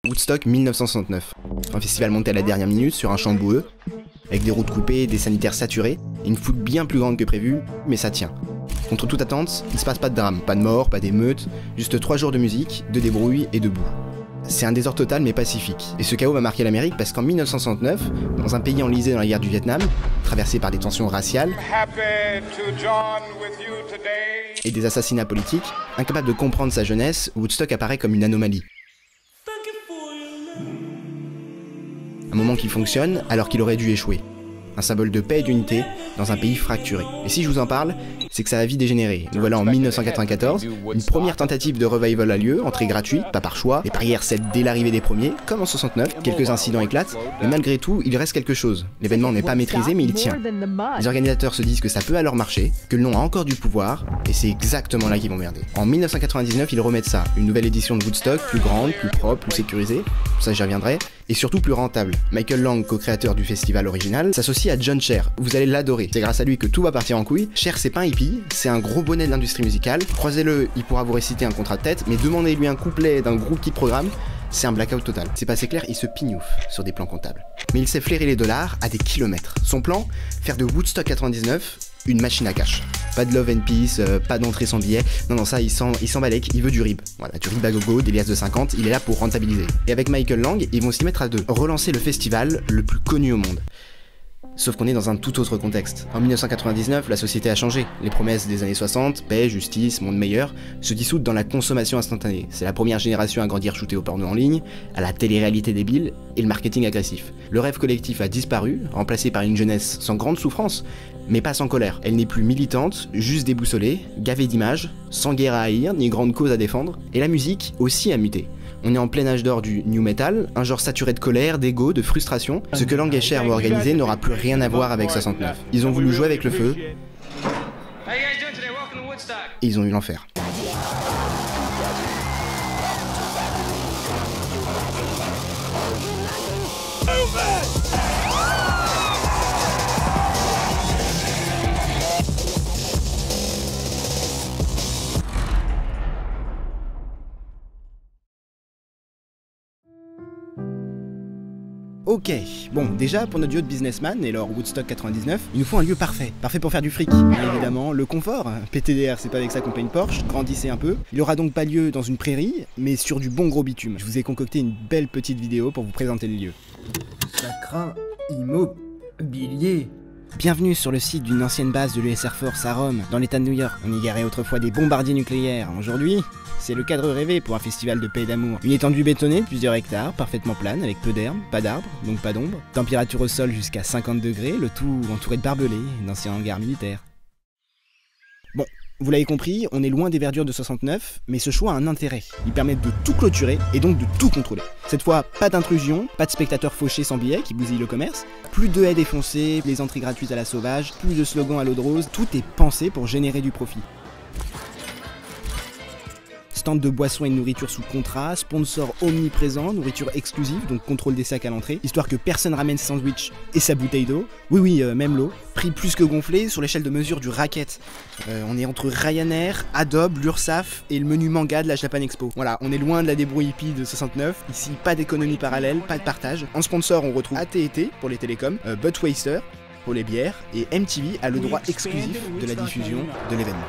Woodstock 1969. Un festival monté à la dernière minute sur un champ boueux, avec des routes coupées, des sanitaires saturés, et une foule bien plus grande que prévu, mais ça tient. Contre toute attente, il se passe pas de drame, pas de mort, pas d'émeutes, juste 3 jours de musique, de débrouille et de boue. C'est un désordre total mais pacifique. Et ce chaos va marquer l'Amérique parce qu'en 1969, dans un pays enlisé dans la guerre du Vietnam, traversé par des tensions raciales et des assassinats politiques, incapable de comprendre sa jeunesse, Woodstock apparaît comme une anomalie. Un moment qui fonctionne alors qu'il aurait dû échouer. Un symbole de paix et d'unité dans un pays fracturé. Et si je vous en parle, c'est que ça a vite dégénéré. Nous voilà en 1994, une première tentative de revival a lieu, entrée gratuite, pas par choix, les barrières cèdent dès l'arrivée des premiers, comme en 69, quelques incidents éclatent, mais malgré tout, il reste quelque chose. L'événement n'est pas maîtrisé, mais il tient. Les organisateurs se disent que ça peut alors marcher, que le nom a encore du pouvoir, et c'est exactement là qu'ils vont merder. En 1999, ils remettent ça, une nouvelle édition de Woodstock, plus grande, plus propre, plus sécurisée, ça j'y reviendrai, et surtout plus rentable. Michael Lang, co-créateur du festival original, s'associe à John Scher. Vous allez l'adorer. C'est grâce à lui que tout va partir en couille. Scher, c'est pas un hippie, c'est un gros bonnet de l'industrie musicale. Croisez-le, il pourra vous réciter un contrat de tête, mais demandez-lui un couplet d'un groupe qui programme, c'est un blackout total. C'est passé clair, il se pignouffe sur des plans comptables. Mais il sait flairer les dollars à des kilomètres. Son plan, faire de Woodstock 99 une machine à cash. Pas de love and peace, pas d'entrée sans billet. Non, ça, il s'en balèque, il veut du rib. Voilà, du rib à gogo, des liasses de 50, il est là pour rentabiliser. Et avec Michael Lang, ils vont s'y mettre à deux. Relancer le festival le plus connu au monde. Sauf qu'on est dans un tout autre contexte. En 1999, la société a changé. Les promesses des années 60, paix, justice, monde meilleur, se dissoudent dans la consommation instantanée. C'est la première génération à grandir shootée au porno en ligne, à la télé-réalité débile et le marketing agressif. Le rêve collectif a disparu, remplacé par une jeunesse sans grande souffrance, mais pas sans colère. Elle n'est plus militante, juste déboussolée, gavée d'images, sans guerre à haïr, ni grande cause à défendre, et la musique aussi a muté. On est en plein âge d'or du new metal, un genre saturé de colère, d'ego, de frustration. Ce que Lang et Scher vont organiser n'aura plus rien à voir avec 69. Ils ont voulu jouer avec le feu, et ils ont eu l'enfer. Ok, bon, déjà pour notre duo de businessman et leur Woodstock 99, il nous faut un lieu parfait. Parfait pour faire du fric. Bien évidemment, le confort. PTDR, c'est pas avec ça qu'on paye une Porsche, grandissez un peu. Il aura donc pas lieu dans une prairie, mais sur du bon gros bitume. Je vous ai concocté une belle petite vidéo pour vous présenter le lieu. Ça craint immobilier. Bienvenue sur le site d'une ancienne base de l'US Air Force à Rome, dans l'état de New York. On y garait autrefois des bombardiers nucléaires. Aujourd'hui, c'est le cadre rêvé pour un festival de paix et d'amour. Une étendue bétonnée de plusieurs hectares, parfaitement plane, avec peu d'herbe, pas d'arbres, donc pas d'ombre. Température au sol jusqu'à 50 degrés, le tout entouré de barbelés, d'anciens hangars militaires. Bon, vous l'avez compris, on est loin des verdures de 69, mais ce choix a un intérêt. Il permet de tout clôturer et donc de tout contrôler. Cette fois, pas d'intrusion, pas de spectateurs fauchés sans billets qui bousillent le commerce, plus de haies défoncées, les entrées gratuites à la sauvage, plus de slogans à l'eau de rose, tout est pensé pour générer du profit. Stand de boissons et de nourriture sous contrat, sponsor omniprésent, nourriture exclusive, donc contrôle des sacs à l'entrée, histoire que personne ramène ses sandwichs et sa bouteille d'eau. Oui, même l'eau. Prix plus que gonflé sur l'échelle de mesure du racket. On est entre Ryanair, Adobe, l'Ursaf et le menu manga de la Japan Expo. Voilà, on est loin de la débrouille hippie de 69. Ici, pas d'économie parallèle, pas de partage. En sponsor, on retrouve AT&T pour les télécoms, Budweiser pour les bières et MTV a le droit exclusif de la diffusion de l'événement.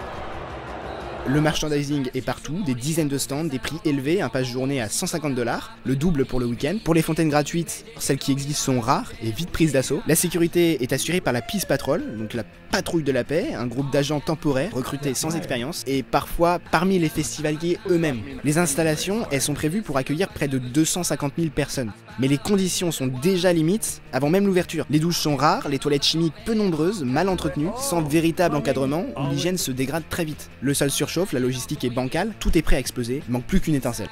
Le merchandising est partout, des dizaines de stands, des prix élevés, un pass journée à 150$, le double pour le week-end. Pour les fontaines gratuites, celles qui existent sont rares et vite prises d'assaut. La sécurité est assurée par la Peace Patrol, donc la patrouille de la paix, un groupe d'agents temporaires recrutés sans expérience et parfois parmi les festivaliers eux-mêmes. Les installations, elles sont prévues pour accueillir près de 250 000 personnes. Mais les conditions sont déjà limites avant même l'ouverture. Les douches sont rares, les toilettes chimiques peu nombreuses, mal entretenues, sans véritable encadrement, où l'hygiène se dégrade très vite. Le sol surchauffe, la logistique est bancale, tout est prêt à exploser, il manque plus qu'une étincelle.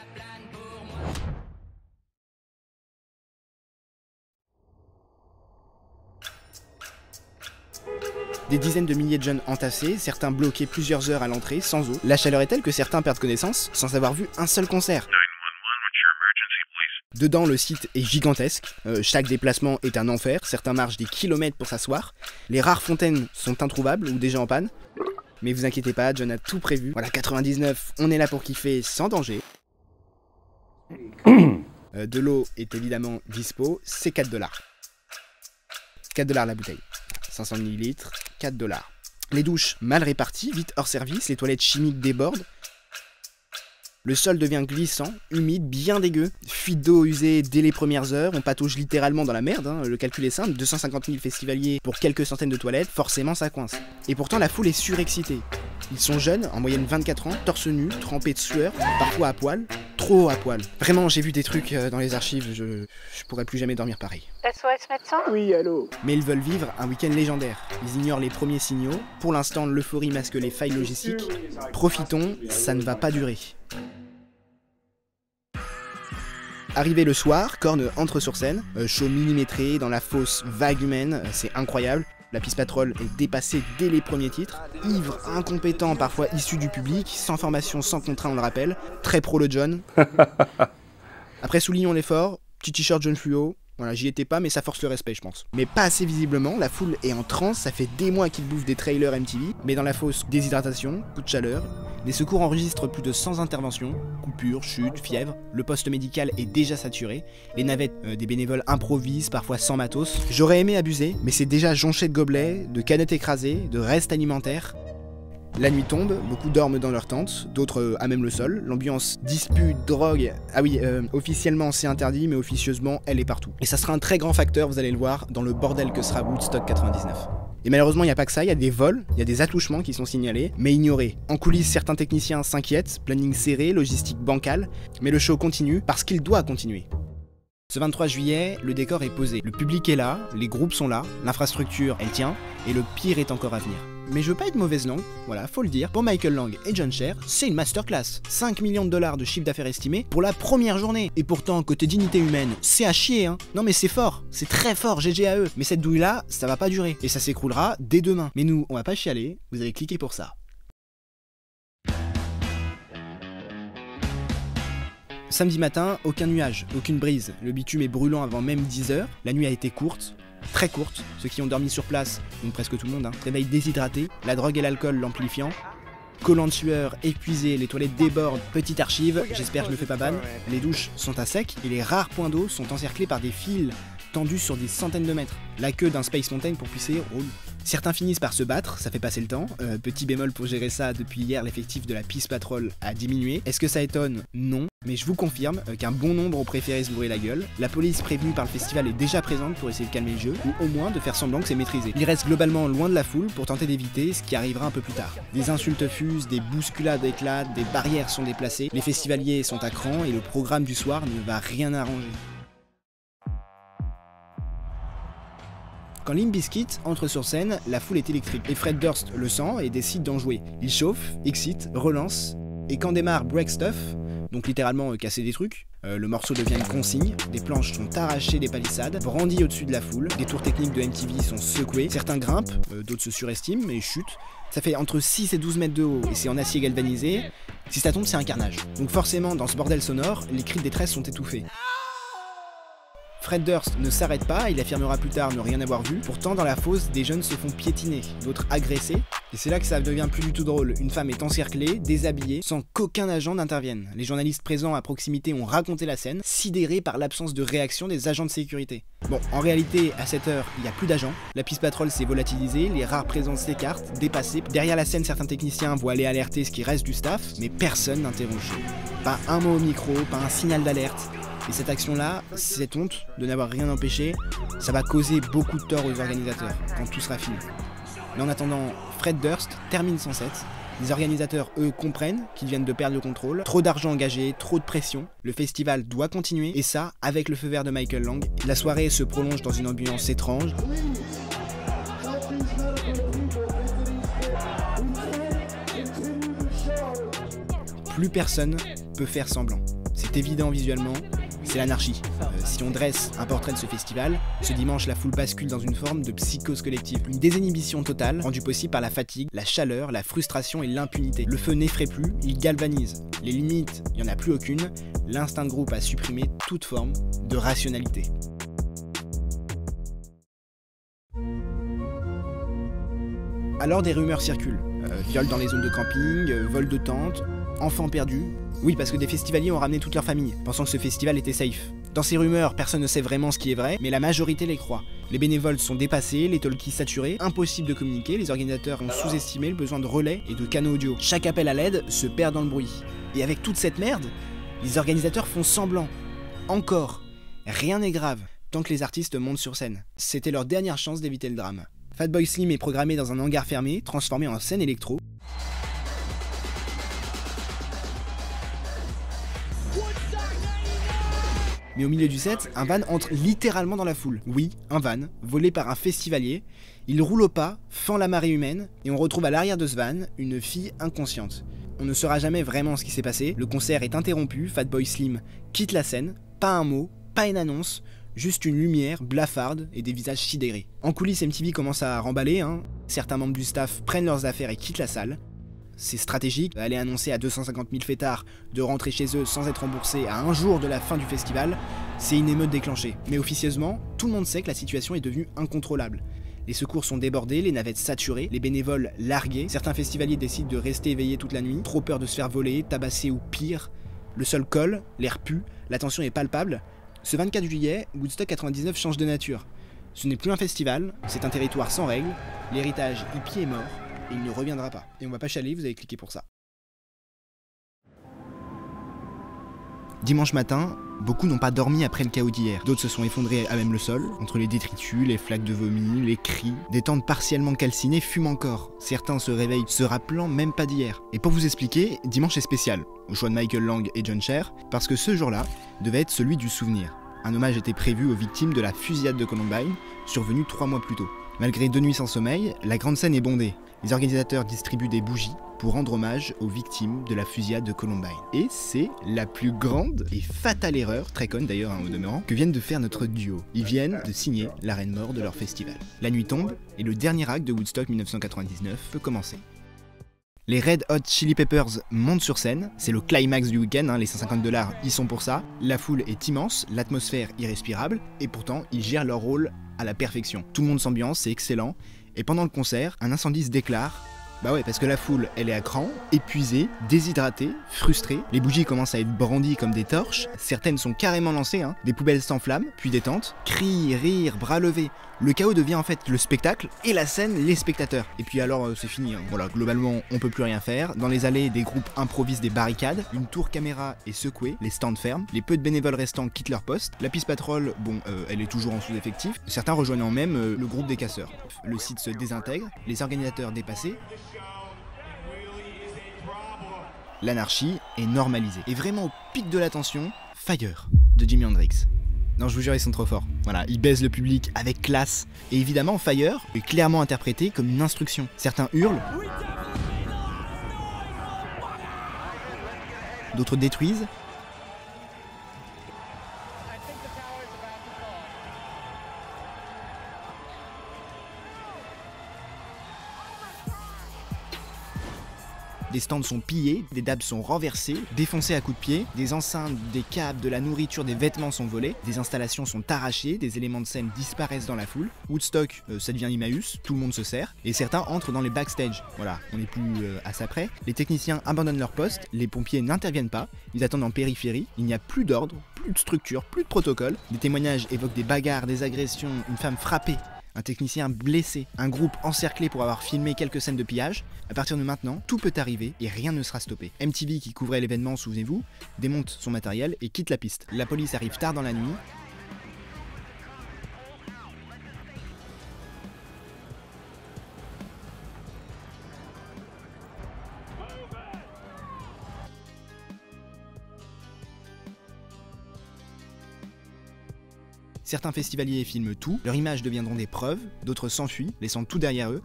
Des dizaines de milliers de jeunes entassés, certains bloqués plusieurs heures à l'entrée, sans eau. La chaleur est telle que certains perdent connaissance sans avoir vu un seul concert. Dedans, le site est gigantesque, chaque déplacement est un enfer, certains marchent des kilomètres pour s'asseoir, les rares fontaines sont introuvables ou déjà en panne. Mais vous inquiétez pas, John a tout prévu. Voilà, 99, on est là pour kiffer sans danger. De l'eau est évidemment dispo, c'est 4 $. 4 $ la bouteille. 500 ml, 4 $. Les douches mal réparties, vite hors service, les toilettes chimiques débordent. Le sol devient glissant, humide, bien dégueu. Fuite d'eau usée dès les premières heures, on patauge littéralement dans la merde, hein. Le calcul est simple, 250 000 festivaliers pour quelques centaines de toilettes, forcément ça coince. Et pourtant la foule est surexcitée. Ils sont jeunes, en moyenne 24 ans, torse nu, trempés de sueur, parfois à poil, trop à poil. Vraiment, j'ai vu des trucs dans les archives, je pourrais plus jamais dormir pareil. SOS médecin ? Oui, allô? Mais ils veulent vivre un week-end légendaire. Ils ignorent les premiers signaux. Pour l'instant, l'euphorie masque les failles logistiques. Profitons, ça ne va pas durer. Arrivé le soir, Korn entre sur scène, show millimétré dans la fosse vague humaine, c'est incroyable. La Peace Patrol est dépassée dès les premiers titres. Ivre, incompétent, parfois issu du public, sans formation, sans contrat, on le rappelle. Très pro le John. Après, soulignons l'effort, petit t-shirt jaune fluo. Voilà, j'y étais pas, mais ça force le respect, je pense. Mais pas assez visiblement, la foule est en transe, ça fait des mois qu'ils bouffent des trailers MTV. Mais dans la fosse, déshydratation, coup de chaleur. Les secours enregistrent plus de 100 interventions, coupures, chutes, fièvre. Le poste médical est déjà saturé. Les navettes des bénévoles improvisent, parfois sans matos. J'aurais aimé abuser, mais c'est déjà jonché de gobelets, de canettes écrasées, de restes alimentaires. La nuit tombe, beaucoup dorment dans leur tente, d'autres à même le sol. L'ambiance dispute, drogue. Ah oui, officiellement c'est interdit, mais officieusement elle est partout. Et ça sera un très grand facteur, vous allez le voir, dans le bordel que sera Woodstock 99. Et malheureusement, il n'y a pas que ça, il y a des vols, il y a des attouchements qui sont signalés, mais ignorés. En coulisses, certains techniciens s'inquiètent, planning serré, logistique bancale, mais le show continue parce qu'il doit continuer. Ce 23 juillet, le décor est posé. Le public est là, les groupes sont là, l'infrastructure, elle tient, et le pire est encore à venir. Mais je veux pas être mauvaise langue, voilà, faut le dire, pour Michael Lang et Jon Scher, c'est une masterclass. 5 millions de dollars de chiffre d'affaires estimé pour la première journée. Et pourtant, côté dignité humaine, c'est à chier, hein. Non mais c'est fort, c'est très fort, GG à eux. Mais cette douille-là, ça va pas durer. Et ça s'écroulera dès demain. Mais nous, on va pas chialer, vous allez cliquer pour ça. Samedi matin, aucun nuage, aucune brise. Le bitume est brûlant avant même 10 h. La nuit a été courte. Très courte, ceux qui ont dormi sur place, donc presque tout le monde, hein, réveil déshydraté, la drogue et l'alcool l'amplifiant, collant de sueur, épuisé, les toilettes débordent, petite archive, j'espère que je me fais pas ban, les douches sont à sec et les rares points d'eau sont encerclés par des fils tendus sur des centaines de mètres. La queue d'un Space Mountain pour pisser roule. Certains finissent par se battre, ça fait passer le temps. Petit bémol pour gérer ça, depuis hier, l'effectif de la Peace Patrol a diminué. Est-ce que ça étonne? Non. Mais je vous confirme qu'un bon nombre ont préféré se bourrer la gueule. La police prévenue par le festival est déjà présente pour essayer de calmer le jeu, ou au moins de faire semblant que c'est maîtrisé. Il reste globalement loin de la foule pour tenter d'éviter ce qui arrivera un peu plus tard. Des insultes fusent, des bousculades éclatent, des barrières sont déplacées, les festivaliers sont à cran et le programme du soir ne va rien arranger. Quand Limp Bizkit entre sur scène, la foule est électrique. Et Fred Durst le sent et décide d'en jouer. Il chauffe, excite, relance, et quand démarre Break Stuff, donc littéralement casser des trucs, le morceau devient une consigne, des planches sont arrachées des palissades, brandies au-dessus de la foule, des tours techniques de MTV sont secoués, certains grimpent, d'autres se surestiment et chutent. Ça fait entre 6 et 12 mètres de haut et c'est en acier galvanisé. Si ça tombe, c'est un carnage. Donc forcément, dans ce bordel sonore, les cris de détresse sont étouffés. Fred Durst ne s'arrête pas, il affirmera plus tard ne rien avoir vu. Pourtant, dans la fosse, des jeunes se font piétiner, d'autres agressés. Et c'est là que ça devient plus du tout drôle. Une femme est encerclée, déshabillée, sans qu'aucun agent n'intervienne. Les journalistes présents à proximité ont raconté la scène, sidérés par l'absence de réaction des agents de sécurité. Bon, en réalité, à cette heure, il n'y a plus d'agents. La Peace Patrol s'est volatilisée, les rares présents s'écartent, dépassés. Derrière la scène, certains techniciens voient aller alerter ce qui reste du staff, mais personne n'interroge. Pas un mot au micro, pas un signal d'alerte. Et cette action-là, cette honte de n'avoir rien empêché, ça va causer beaucoup de tort aux organisateurs, quand tout sera fini. Mais en attendant, Fred Durst termine son set. Les organisateurs, eux, comprennent qu'ils viennent de perdre le contrôle. Trop d'argent engagé, trop de pression. Le festival doit continuer, et ça, avec le feu vert de Michael Lang. La soirée se prolonge dans une ambiance étrange. Plus personne peut faire semblant. C'est évident visuellement. C'est l'anarchie. Si on dresse un portrait de ce festival, ce dimanche la foule bascule dans une forme de psychose collective. Une désinhibition totale, rendue possible par la fatigue, la chaleur, la frustration et l'impunité. Le feu n'effraie plus, il galvanise. Les limites, il n'y en a plus aucune. L'instinct de groupe a supprimé toute forme de rationalité. Alors des rumeurs circulent. Viols dans les zones de camping, vol de tentes, enfants perdus. Oui, parce que des festivaliers ont ramené toute leur famille, pensant que ce festival était safe. Dans ces rumeurs, personne ne sait vraiment ce qui est vrai, mais la majorité les croit. Les bénévoles sont dépassés, les talkies saturés, impossible de communiquer, les organisateurs ont sous-estimé le besoin de relais et de canaux audio. Chaque appel à l'aide se perd dans le bruit. Et avec toute cette merde, les organisateurs font semblant. Encore. Rien n'est grave, tant que les artistes montent sur scène. C'était leur dernière chance d'éviter le drame. Fatboy Slim est programmé dans un hangar fermé, transformé en scène électro. Mais au milieu du set, un van entre littéralement dans la foule. Oui, un van, volé par un festivalier. Il roule au pas, fend la marée humaine, et on retrouve à l'arrière de ce van une fille inconsciente. On ne saura jamais vraiment ce qui s'est passé, le concert est interrompu, Fatboy Slim quitte la scène, pas un mot, pas une annonce, juste une lumière blafarde et des visages sidérés. En coulisses, MTV commence à remballer, certains membres du staff prennent leurs affaires et quittent la salle. C'est stratégique, aller annoncer à 250 000 fêtards de rentrer chez eux sans être remboursés à un jour de la fin du festival, c'est une émeute déclenchée. Mais officieusement, tout le monde sait que la situation est devenue incontrôlable. Les secours sont débordés, les navettes saturées, les bénévoles largués, certains festivaliers décident de rester éveillés toute la nuit, trop peur de se faire voler, tabasser ou pire. Le sol colle, l'air pue, la tension est palpable. Ce 24 juillet, Woodstock 99 change de nature. Ce n'est plus un festival, c'est un territoire sans règles, l'héritage hippie est mort, et il ne reviendra pas. Et on va pas chialer, vous avez cliqué pour ça. Dimanche matin, beaucoup n'ont pas dormi après le chaos d'hier. D'autres se sont effondrés à même le sol, entre les détritus, les flaques de vomi, les cris. Des tentes partiellement calcinées fument encore. Certains se réveillent se rappelant même pas d'hier. Et pour vous expliquer, dimanche est spécial, au choix de Michael Lang et John Sher, parce que ce jour-là devait être celui du souvenir. Un hommage était prévu aux victimes de la fusillade de Columbine, survenue 3 mois plus tôt. Malgré 2 nuits sans sommeil, la grande scène est bondée. Les organisateurs distribuent des bougies pour rendre hommage aux victimes de la fusillade de Columbine. Et c'est la plus grande et fatale erreur, très conne d'ailleurs au demeurant, que viennent de faire notre duo. Ils viennent de signer la reine mort de leur festival. La nuit tombe et le dernier acte de Woodstock 1999 peut commencer. Les Red Hot Chili Peppers montent sur scène, c'est le climax du week-end, les $150 y sont pour ça. La foule est immense, l'atmosphère irrespirable, et pourtant ils gèrent leur rôle à la perfection. Tout le monde s'ambiance, c'est excellent. Et pendant le concert, un incendie se déclare. Bah ouais, parce que la foule, elle est à cran, épuisée, déshydratée, frustrée. Les bougies commencent à être brandies comme des torches. Certaines sont carrément lancées, Des poubelles s'enflamment, puis des tentes. Cris, rires, bras levés. Le chaos devient en fait le spectacle et la scène, les spectateurs. Et puis alors, c'est fini. Voilà, globalement, on peut plus rien faire. Dans les allées, des groupes improvisent des barricades. Une tour caméra est secouée, les stands ferment. Les peu de bénévoles restants quittent leur poste. La piste patrol, elle est toujours en sous-effectif. Certains rejoignant même le groupe des casseurs. Le site se désintègre, les organisateurs dépassés. L'anarchie est normalisée. Et vraiment au pic de la tension, Fire de Jimi Hendrix. Non, je vous jure, ils sont trop forts. Voilà, ils baisent le public avec classe. Et évidemment, Fire est clairement interprété comme une instruction. Certains hurlent, d'autres détruisent. Des stands sont pillés, des dabs sont renversés, défoncés à coups de pied, des enceintes, des câbles, de la nourriture, des vêtements sont volés, des installations sont arrachées, des éléments de scène disparaissent dans la foule. Woodstock, ça devient Emmaüs, tout le monde se sert, et certains entrent dans les backstage. Voilà, on n'est plus à ça près. Les techniciens abandonnent leur poste, les pompiers n'interviennent pas, ils attendent en périphérie, il n'y a plus d'ordre, plus de structure, plus de protocole. Des témoignages évoquent des bagarres, des agressions, une femme frappée, un technicien blessé, un groupe encerclé pour avoir filmé quelques scènes de pillage. À partir de maintenant, tout peut arriver et rien ne sera stoppé. MTV, qui couvrait l'événement, souvenez-vous, démonte son matériel et quitte la piste. La police arrive tard dans la nuit. Certains festivaliers filment tout, leurs images deviendront des preuves, d'autres s'enfuient, laissant tout derrière eux.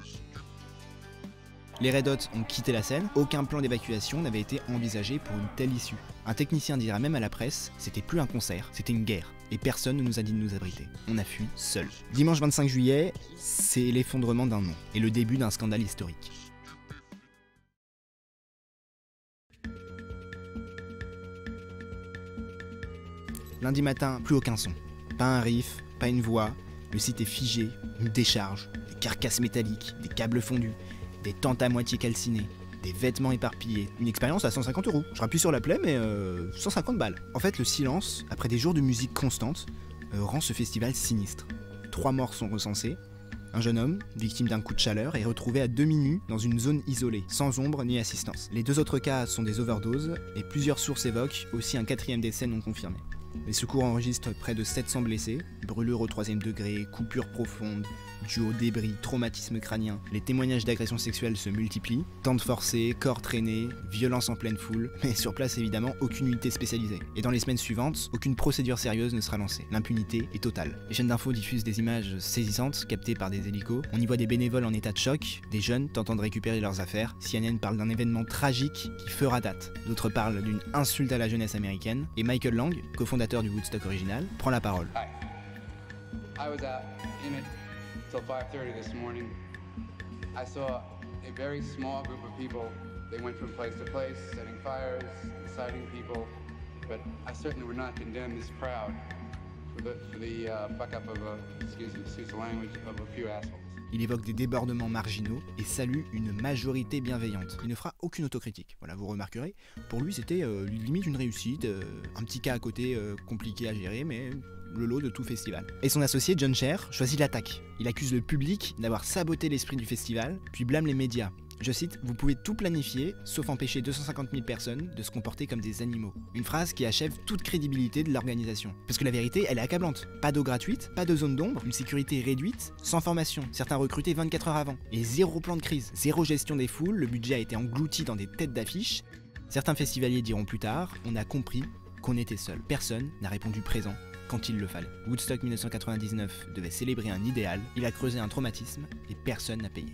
Les Red Hot ont quitté la scène, aucun plan d'évacuation n'avait été envisagé pour une telle issue. Un technicien dira même à la presse, c'était plus un concert, c'était une guerre, et personne ne nous a dit de nous abriter. On a fui seul. Dimanche 25 juillet, c'est l'effondrement d'un nom, et le début d'un scandale historique. Lundi matin, plus aucun son. Pas un riff, pas une voix, le site est figé, une décharge, des carcasses métalliques, des câbles fondus, des tentes à moitié calcinées. des vêtements éparpillés, une expérience à 150 €. Je rappuie sur la plaie, mais 150 balles. En fait, le silence, après des jours de musique constante, rend ce festival sinistre. 3 morts sont recensés. Un jeune homme, victime d'un coup de chaleur, est retrouvé à demi-nu dans une zone isolée, sans ombre ni assistance. Les 2 autres cas sont des overdoses, et plusieurs sources évoquent aussi un 4e décès non confirmé. Les secours enregistrent près de 700 blessés, brûlures au 3e degré, coupures profondes, dues aux débris, traumatismes crâniens. Les témoignages d'agressions sexuelles se multiplient, tentes forcées, corps traînés, violences en pleine foule, mais sur place évidemment aucune unité spécialisée. Et dans les semaines suivantes, aucune procédure sérieuse ne sera lancée. L'impunité est totale. Les chaînes d'infos diffusent des images saisissantes captées par des hélicos. On y voit des bénévoles en état de choc, des jeunes tentant de récupérer leurs affaires. CNN parle d'un événement tragique qui fera date. D'autres parlent d'une insulte à la jeunesse américaine. Et Michael Lang, cofondateur du Woodstock original, prend la parole. Hi. I was out in it till 5:30 this morning. I saw a very small group of people. They went from place to place, setting fires, inciting people. But I certainly would not condemn this crowd for the fuck up of excuse the language, of a few assholes. Il évoque des débordements marginaux et salue une majorité bienveillante. Il ne fera aucune autocritique. Voilà, vous remarquerez, pour lui c'était limite une réussite, un petit cas à côté compliqué à gérer, mais le lot de tout festival. Et son associé John Sher choisit l'attaque. Il accuse le public d'avoir saboté l'esprit du festival, puis blâme les médias. Je cite, « Vous pouvez tout planifier, sauf empêcher 250 000 personnes de se comporter comme des animaux. » Une phrase qui achève toute crédibilité de l'organisation. Parce que la vérité, elle est accablante. Pas d'eau gratuite, pas de zone d'ombre, une sécurité réduite, sans formation, certains recrutés 24 heures avant. Et 0 plan de crise, 0 gestion des foules, le budget a été englouti dans des têtes d'affiche. Certains festivaliers diront plus tard, on a compris qu'on était seul. Personne n'a répondu présent quand il le fallait. Woodstock 1999 devait célébrer un idéal, il a creusé un traumatisme et personne n'a payé.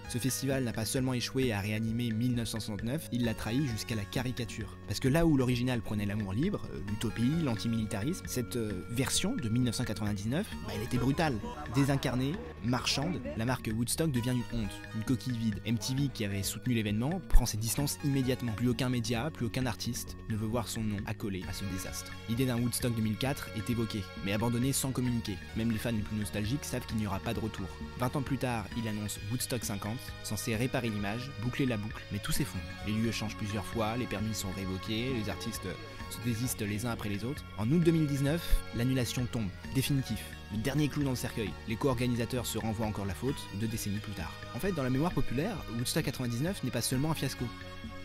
Ce festival n'a pas seulement échoué à réanimer 1969, il l'a trahi jusqu'à la caricature. Parce que là où l'original prenait l'amour libre, l'utopie, l'antimilitarisme, cette version de 1999, elle était brutale. Désincarnée, marchande, la marque Woodstock devient une honte, une coquille vide. MTV, qui avait soutenu l'événement, prend ses distances immédiatement. Plus aucun média, plus aucun artiste ne veut voir son nom accolé à ce désastre. L'idée d'un Woodstock 2004 est évoquée, mais abandonnée sans communiquer. Même les fans les plus nostalgiques savent qu'il n'y aura pas de retour. 20 ans plus tard, il annonce Woodstock 50, censé réparer l'image, boucler la boucle, mais tout s'effondre. Les lieux changent plusieurs fois, les permis sont révoqués, les artistes se désistent les uns après les autres. En août 2019, l'annulation tombe, définitif. Le dernier clou dans le cercueil. Les co-organisateurs se renvoient encore la faute 2 décennies plus tard. En fait, dans la mémoire populaire, Woodstock 99 n'est pas seulement un fiasco.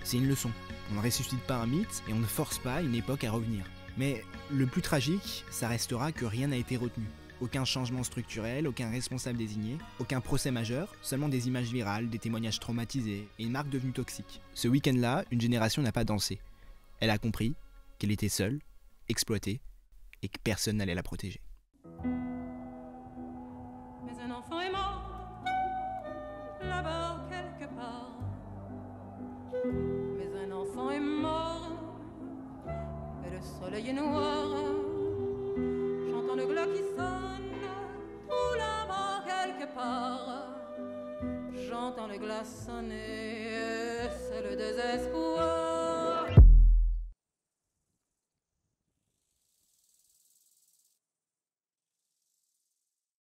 C'est une leçon. On ne ressuscite pas un mythe et on ne force pas une époque à revenir. Mais le plus tragique, ça restera que rien n'a été retenu. Aucun changement structurel, aucun responsable désigné, aucun procès majeur, seulement des images virales, des témoignages traumatisés et une marque devenue toxique. Ce week-end-là, une génération n'a pas dansé. Elle a compris qu'elle était seule, exploitée, et que personne n'allait la protéger. Mais un enfant est mort, là-bas quelque part. Mais un enfant est mort, et le soleil est noir. J'entends le glas qui sonne, tout là-bas quelque part. J'entends le glas sonner, c'est le désespoir.